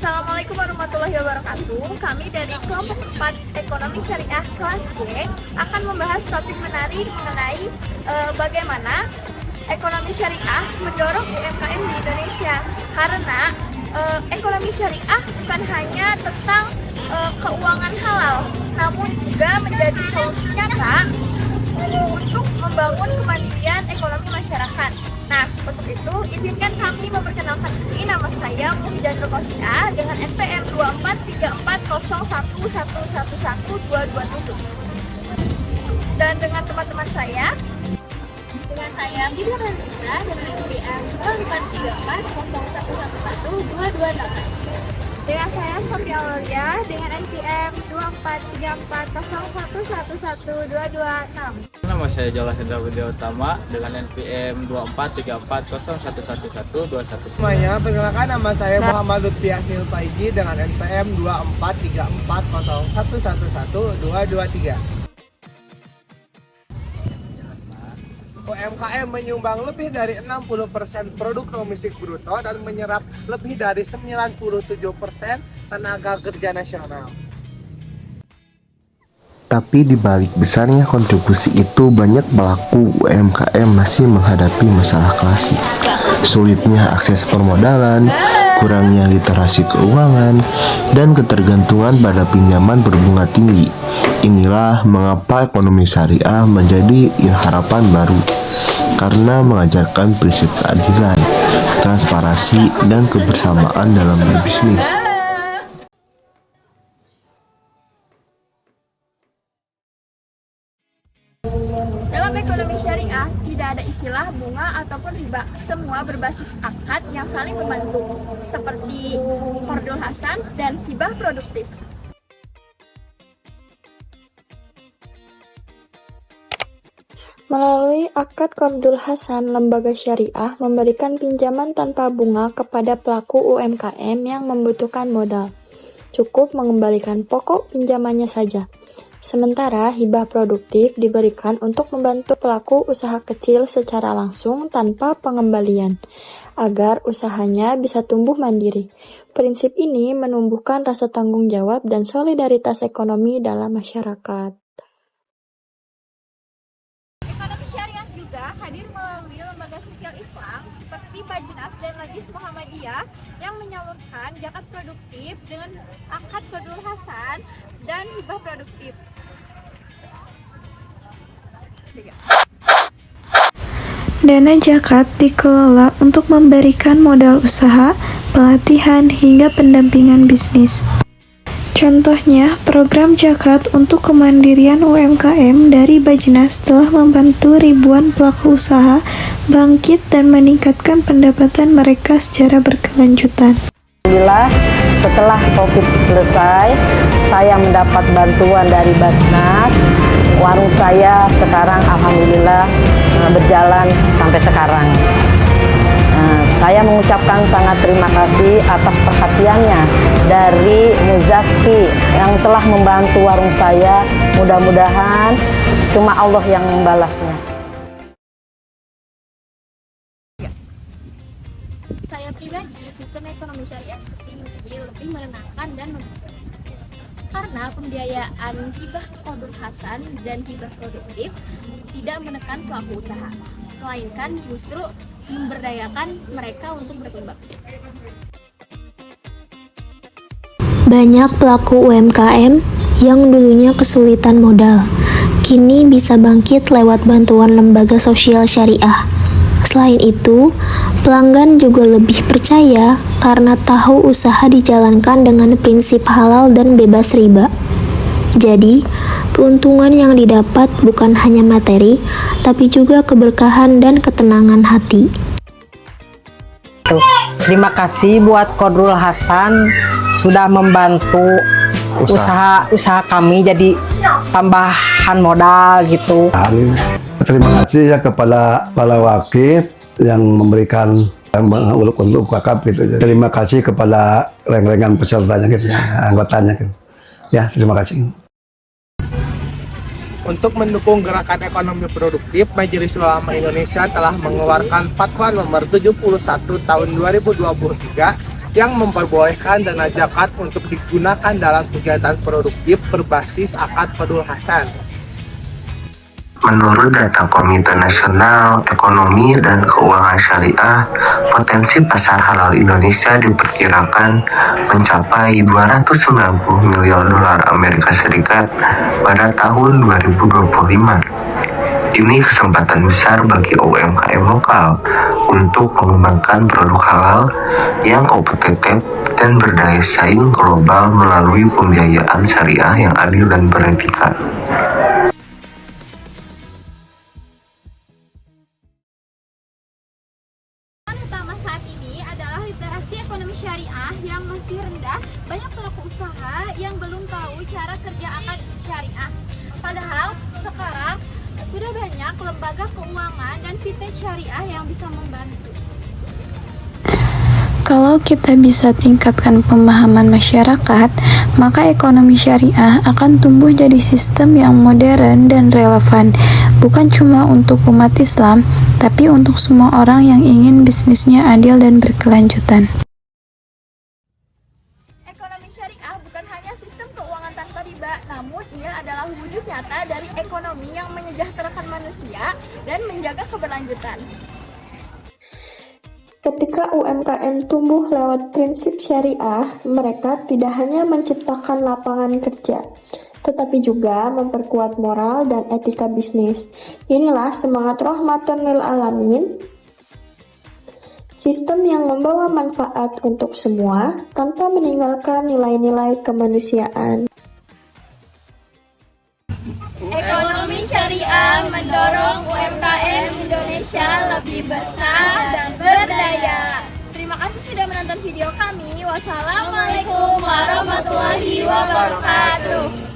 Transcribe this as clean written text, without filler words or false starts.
Assalamualaikum warahmatullahi wabarakatuh. Kami dari kelompok 4 Ekonomi Syariah kelas G akan membahas topik menarik mengenai bagaimana ekonomi syariah mendorong UMKM di Indonesia. Karena ekonomi syariah bukan hanya tentang keuangan halal, namun juga menjadi solusi nyata untuk membangun kemandirian ekonomi masyarakat. Nah, untuk itu izinkan kami memperkenalkan diri. Nama saya Muhyiddin Rokosia dengan NPM 243401111227 dan dengan teman-teman saya. Dengan saya Siti Nurhaliza dengan NPM 243401111228. Dengan saya Sofia Aurelia dengan NPM 243401111226. Nama saya Jolas Hendra Widya Utama dengan NPM 243401111211. Semuanya, perkenalkan nama saya Muhammad Lutfi Akhil Paiji dengan NPM 243401111223. UMKM menyumbang lebih dari 60% produk domestik bruto dan menyerap lebih dari 97% tenaga kerja nasional. Tapi di balik besarnya kontribusi itu, banyak pelaku UMKM masih menghadapi masalah klasik. Sulitnya akses permodalan, kurangnya literasi keuangan, dan ketergantungan pada pinjaman berbunga tinggi. Inilah mengapa ekonomi syariah menjadi harapan baru, karena mengajarkan prinsip keadilan, transparansi, dan kebersamaan dalam berbisnis. Dalam ekonomi syariah, tidak ada istilah bunga ataupun riba. Semua berbasis akad yang saling membantu, seperti Qardul Hasan dan hibah produktif. Melalui akad Qardul Hasan, lembaga syariah memberikan pinjaman tanpa bunga kepada pelaku UMKM yang membutuhkan modal. Cukup mengembalikan pokok pinjamannya saja. Sementara hibah produktif diberikan untuk membantu pelaku usaha kecil secara langsung tanpa pengembalian, agar usahanya bisa tumbuh mandiri. Prinsip ini menumbuhkan rasa tanggung jawab dan solidaritas ekonomi dalam masyarakat. Ekonomi syariah juga hadir melalui lembaga sosial Islam seperti Bajnas dan Majlis Muhammadiyah yang menyalurkan zakat produktif dengan akad Qardul Hasan dan hibah produktif. Dana zakat dikelola untuk memberikan modal usaha, pelatihan, hingga pendampingan bisnis. Contohnya, program zakat untuk kemandirian UMKM dari Bajnas telah membantu ribuan pelaku usaha bangkit dan meningkatkan pendapatan mereka secara berkelanjutan. Alhamdulillah, setelah COVID selesai, saya mendapat bantuan dari Bajnas. Warung saya sekarang alhamdulillah berjalan sampai sekarang. Saya mengucapkan sangat terima kasih atas perhatiannya dari Muzaki yang telah membantu warung saya. Mudah-mudahan cuma Allah yang membalasnya. Saya pribadi, sistem ekonomi syariah seperti ini lebih menenangkan dan mempersiapkan. Karena pembiayaan hibah Qardul Hasan dan hibah produktif tidak menekan pelaku usaha, melainkan justru memberdayakan mereka untuk berkembang. Banyak pelaku UMKM yang dulunya kesulitan modal, kini bisa bangkit lewat bantuan lembaga sosial syariah. Selain itu, pelanggan juga lebih percaya karena tahu usaha dijalankan dengan prinsip halal dan bebas riba. Jadi, keuntungan yang didapat bukan hanya materi, tapi juga keberkahan dan ketenangan hati. Terima kasih buat Qardul Hasan sudah membantu usaha kami jadi tambahan modal gitu. Terima kasih ya kepada para wakil yang memberikan untuk kakap gitu. Terima kasih kepada reng-rengan pesertanya gitu ya, anggotanya gitu. Ya, terima kasih. Untuk mendukung gerakan ekonomi produktif, Majelis Ulama Indonesia telah mengeluarkan Fatwa nomor 71 tahun 2023 yang memperbolehkan dana zakat untuk digunakan dalam kegiatan produktif berbasis akad Qardul Hasan. Menurut data Komite Nasional Ekonomi dan Keuangan Syariah, potensi pasar halal Indonesia diperkirakan mencapai 290 miliar dolar Amerika Serikat pada tahun 2025. Ini kesempatan besar bagi UMKM lokal untuk mengembangkan produk halal yang kompetitif dan berdaya saing global melalui pembiayaan syariah yang adil dan beretika. Utama saat ini adalah literasi ekonomi syariah yang masih rendah. Banyak pelaku usaha yang belum tahu cara kerja akad syariah. Padahal sekarang sudah banyak lembaga keuangan dan fintech syariah yang bisa membantu. Kalau kita bisa tingkatkan pemahaman masyarakat, maka ekonomi syariah akan tumbuh jadi sistem yang modern dan relevan, bukan cuma untuk umat Islam, tapi untuk semua orang yang ingin bisnisnya adil dan berkelanjutan. Ekonomi syariah bukan hanya sistem keuangan tanpa riba, namun ia adalah wujud nyata dari ekonomi yang menyejahterakan manusia dan menjaga keberlanjutan. Ketika UMKM tumbuh lewat prinsip syariah, mereka tidak hanya menciptakan lapangan kerja, tetapi juga memperkuat moral dan etika bisnis. Inilah semangat rahmatan lil alamin, sistem yang membawa manfaat untuk semua tanpa meninggalkan nilai-nilai kemanusiaan. Ekonomi syariah mendorong UMKM Indonesia lebih berkah dan berdaya. Terima kasih sudah menonton video kami. Wassalamualaikum warahmatullahi wabarakatuh.